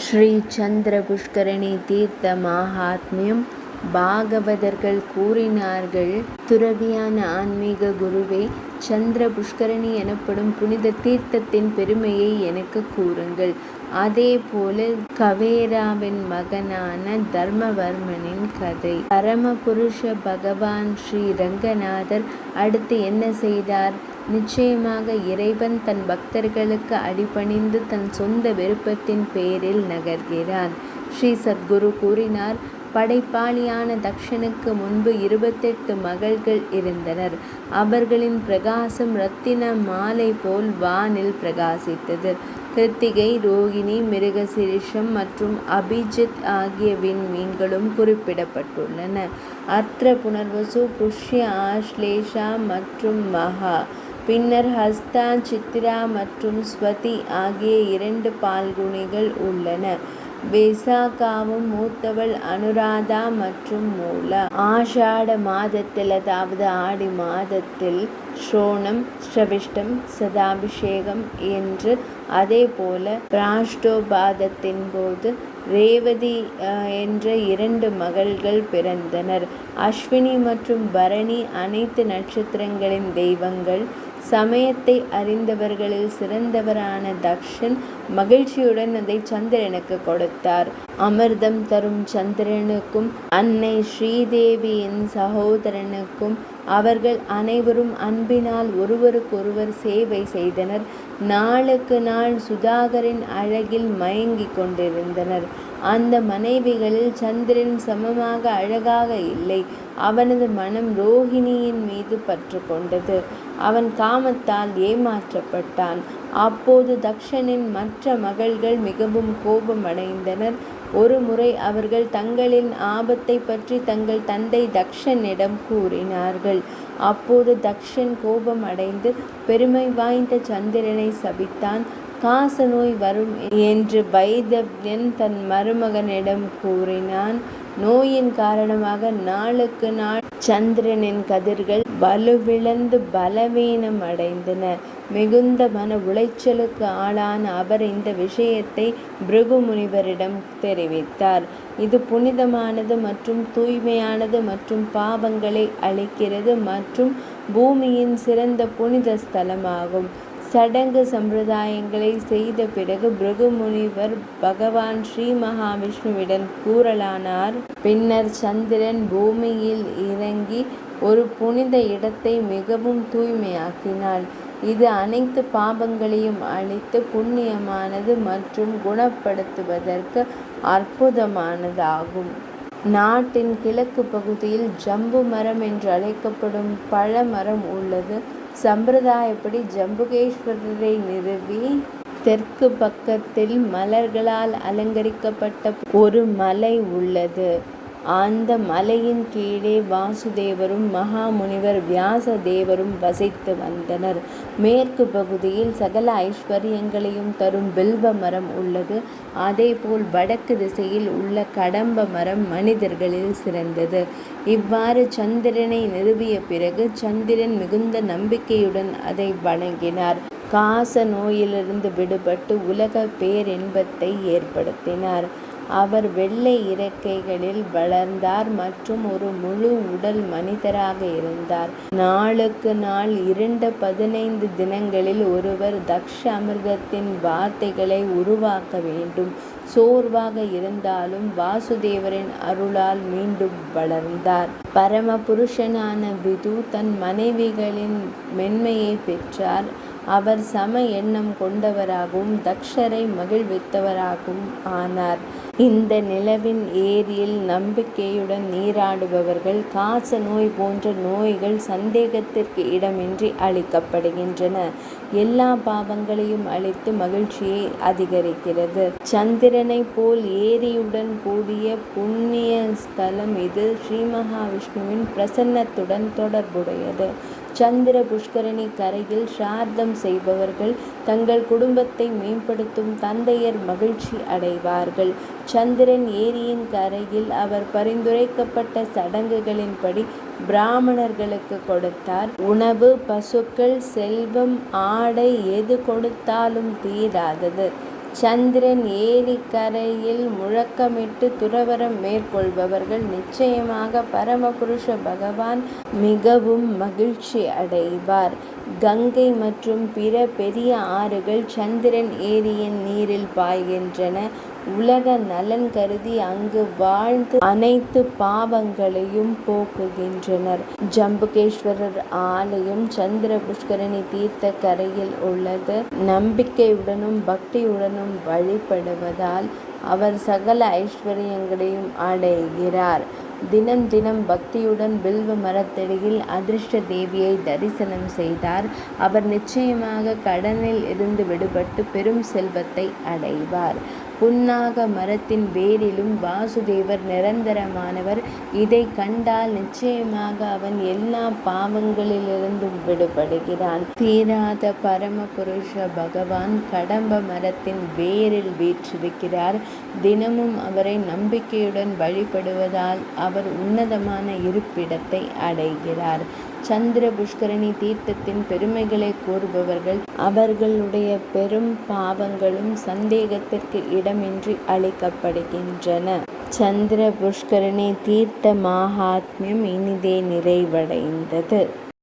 ஸ்ரீ சந்திர புஷ்கரணி தீர்த்த மாஹாத்மியம் பாகவதர்கள் கூறினார்கள். துறவியான ஆன்மீக குருவே, சந்திர புஷ்கரணி எனப்படும் புனித தீர்த்தத்தின் பெருமையை எனக்கு கூறுங்கள். அதே போல கவேராவின் மகனான தர்மவர்மனின் கதை. பரமபுருஷ பகவான் ஸ்ரீ ரங்கநாதர் அடுத்து என்ன செய்தார்? நிச்சயமாக இறைவன் தன் பக்தர்களுக்கு அடிபணிந்து தன் சொந்த விருப்பத்தின் பேரில் நகர்கிறான். ஸ்ரீ சத்குரு கூறினார், படைப்பாளியான தக்ஷனுக்கு முன்பு 28 மகள்கள் இருந்தனர். அவர்களின் பிரகாசம் இரத்தின மாலை போல் வானில் பிரகாசித்தது. கிருத்திகை, ரோகிணி, மிருகசிரிஷம் மற்றும் அபிஜித் ஆகிய விண்மீன்களும் குறிப்பிடப்பட்டுள்ளன. அர்த்ர, புனர்வசு, புஷ்ய, ஆஷ்லேஷா மற்றும் மகா, பின்னர் ஹஸ்தா, சித்திரா மற்றும் ஸ்வதி ஆகிய 2 பால்குணிகள் உள்ளன. விசாகாவும் மூத்தவள் அனுராதா மற்றும் மூலா. ஆஷாட மாதத்தில், அதாவது ஆடி மாதத்தில் ஸ்ரோணம், ஸ்ரவிஷ்டம், சதாபிஷேகம் என்று, அதே போல பிராஷ்டோபாதத்தின் போது ரேவதி என்ற 2 மகள்கள் பிறந்தனர். அஸ்வினி மற்றும் பரணி அனைத்து நட்சத்திரங்களின் தெய்வங்கள். சமயத்தை அறிந்தவர்களில் சிறந்தவரான தக்ஷன் மகிழ்ச்சியுடன் அதை சந்திரனுக்கு கொடுத்தார். அமிர்தம் தரும் சந்திரனுக்கும் அன்னை ஸ்ரீதேவியின் சகோதரனுக்கும் அவர்கள் அனைவரும் அன்பினால் ஒருவருக்கொருவர் சேவை செய்தனர். நாளுக்கு நாள் சுதாகரின் அழகில் மயங்கிக் கொண்டிருந்தனர். அந்த மனைவிகளில் சந்திரன் சமமாக அழகாக இல்லை. அவனது மனம் ரோஹிணியின் மீது பற்று கொண்டது. அவன் காமத்தால் ஏமாற்றப்பட்டான். அப்போது தக்ஷனின் மற்ற மகள்கள் மிகவும் கோபமடைந்தனர். ஒரு முறை அவர்கள் தங்களின் ஆபத்தை பற்றி தங்கள் தந்தை தக்ஷனிடம் கூறினார்கள். அப்போது தக்ஷன் கோபம் அடைந்து பெருமை வாய்ந்த சந்திரனை சபித்தான். காச நோய் வரும் என்று வைதவ்யன் தன் மருமகனிடம் கூறினான். நோயின் காரணமாக நாளுக்கு நாள் சந்திரனின் கதிர்கள் வலுவிழந்து பலவீனம் அடைந்தன. மிகுந்த மன உளைச்சலுக்கு ஆளான அவர் இந்த விஷயத்தை பிருகு முனிவரிடம் தெரிவித்தார். இது புனிதமானது மற்றும் தூய்மையானது மற்றும் பாவங்களை அழிக்கிறது மற்றும் பூமியின் சிறந்த புனித ஸ்தலமாகும். சடங்கு சம்பிரதாயங்களை செய்த பிறகு பிருகு முனிவர் பகவான் ஸ்ரீ மகாவிஷ்ணுவிடம் கூறலானார். பின்னர் சந்திரன் பூமியில் இறங்கி ஒரு புனித இடத்தை மிகவும் தூய்மையாக்கினாள். இது அனைத்து பாவங்களையும் அழித்து புண்ணியமானது மற்றும் குணப்படுத்துவதற்கு அற்புதமானதாகும். நாட்டின் கிழக்கு பகுதியில் ஜம்பு மரம் என்று அழைக்கப்படும் பழமரம் உள்ளது. சம்பிரதாயப்படி ஜம்புகேஸ்வரரை நிறுவி தெற்கு பக்கத்தில் மலர்களால் அலங்கரிக்கப்பட்ட ஒரு மலை உள்ளது. அந்த மலையின் கீழே வாசுதேவரும் மகாமுனிவர் வியாசதேவரும் வசித்து வந்தனர். மேற்கு பகுதியில் சகல ஐஸ்வர்யங்களையும் தரும் பில்வ மரம் உள்ளது. அதேபோல் வடக்கு திசையில் உள்ள கடம்ப மரம் மனிதர்களில் சிறந்தது. இவ்வாறு சந்திரனை நிறுவிய பிறகு சந்திரன் மிகுந்த நம்பிக்கையுடன் அதை வணங்கினார். காச நோயிலிருந்து விடுபட்டு உலக பேரின்பத்தை ஏற்படுத்தினார். அவர் வெள்ளை இறக்கைகளில் வளர்ந்தார் மற்றும் ஒரு முழு உடல் மனிதராக இருந்தார். நாளுக்கு நாள் 15 தினங்களில் ஒருவர் தக்ஷ அமிர்தத்தின் வார்த்தைகளை உருவாக்க வேண்டும். சோர்வாக இருந்தாலும் வாசுதேவரின் அருளால் மீண்டும் வளர்ந்தார். பரம புருஷனான விது தன் மனைவிகளின் மென்மையை பெற்றார். அவர் சம எண்ணம் கொண்டவராகவும் தக்ஷரை மகிழ்வித்தவராகவும் ஆனார். இந்த நிலவின் ஏரியில் நம்பிக்கையுடன் நீராடுபவர்கள் காச நோய் போன்ற நோய்கள் சந்தேகத்திற்கு இடமின்றி அழிக்கப்படுகின்றன. எல்லா பாவங்களையும் அழித்து மகிழ்ச்சியை அதிகரிக்கிறது. சந்திரனை போல் ஏரியுடன் கூடிய புண்ணிய ஸ்தலம் இது. ஸ்ரீ மகாவிஷ்ணுவின் பிரசன்னத்துடன் தொடர்புடையது. சந்திர புஷ்கரணி கரையில் ஸ்ரார்த்தம் செய்பவர்கள் தங்கள் குடும்பத்தை மேம்படுத்தும் தந்தையர் மகிழ்ச்சி அடைவார்கள். சந்திரன் ஏரியின் கரையில் அவர் பரிந்துரைக்கப்பட்ட சடங்குகளின்படி பிராமணர்களுக்கு கொடுத்தார். உணவு, பசுக்கள், செல்வம், ஆடை எது கொடுத்தாலும் தீராதது. சந்திரன் ஏரிக்கரையில் முழக்கமிட்டு துறவறம் மேற்கொள்பவர்கள் நிச்சயமாக பரமபுருஷ பகவான் மிகவும் மகிழ்ச்சி அடைவார். கங்கை மற்றும் பிற பெரிய ஆறுகள் சந்திரன் ஏரியின் நீரில் பாய்கின்றன. உலக நலன் கருதி அங்கு வாழ்ந்து அனைத்து பாவங்களையும் போக்குகின்றனர். ஜம்புகேஸ்வரர் ஆலயம் சந்திர புஷ்கரணி தீர்த்த கரையில் உள்ளது. நம்பிக்கையுடனும் பக்தியுடனும் வழிபடுவதால் அவர் சகல ஐஸ்வர்யங்களையும் அடைகிறார். தினம் தினம் பக்தியுடன் பில்வ மரத்தடியில் அதிர்ஷ்ட தேவியை தரிசனம் செய்தார். அவர் நிச்சயமாக கடனில் இருந்து விடுபட்டு பெரும் செல்வத்தை அடைவார். புன்னாக மரத்தின் வேரிலும் வாசுதேவர் நிரந்தரமானவர். இதை கண்டால் நிச்சயமாக அவன் எல்லா பாவங்களிலிருந்தும் விடுபடுகிறான். தீராத பரமபுருஷ பகவான் கடம்ப மரத்தின் வேரில் வீற்றிருக்கிறார். தினமும் அவரை நம்பிக்கையுடன் வழிபடுவதால் அவர் உன்னதமான இருப்பிடத்தை அடைகிறார். சந்திர புஷ்கரணி தீர்த்தத்தின் பெருமைகளை கூறுபவர்கள் அவர்களுடைய பெரும் பாவங்களும் சந்தேகத்திற்கு இடமின்றி அளிக்கப்படுகின்றன. சந்திர புஷ்கரணி தீர்த்த மகாத்மியம் இனிதே நிறைவடைந்தது.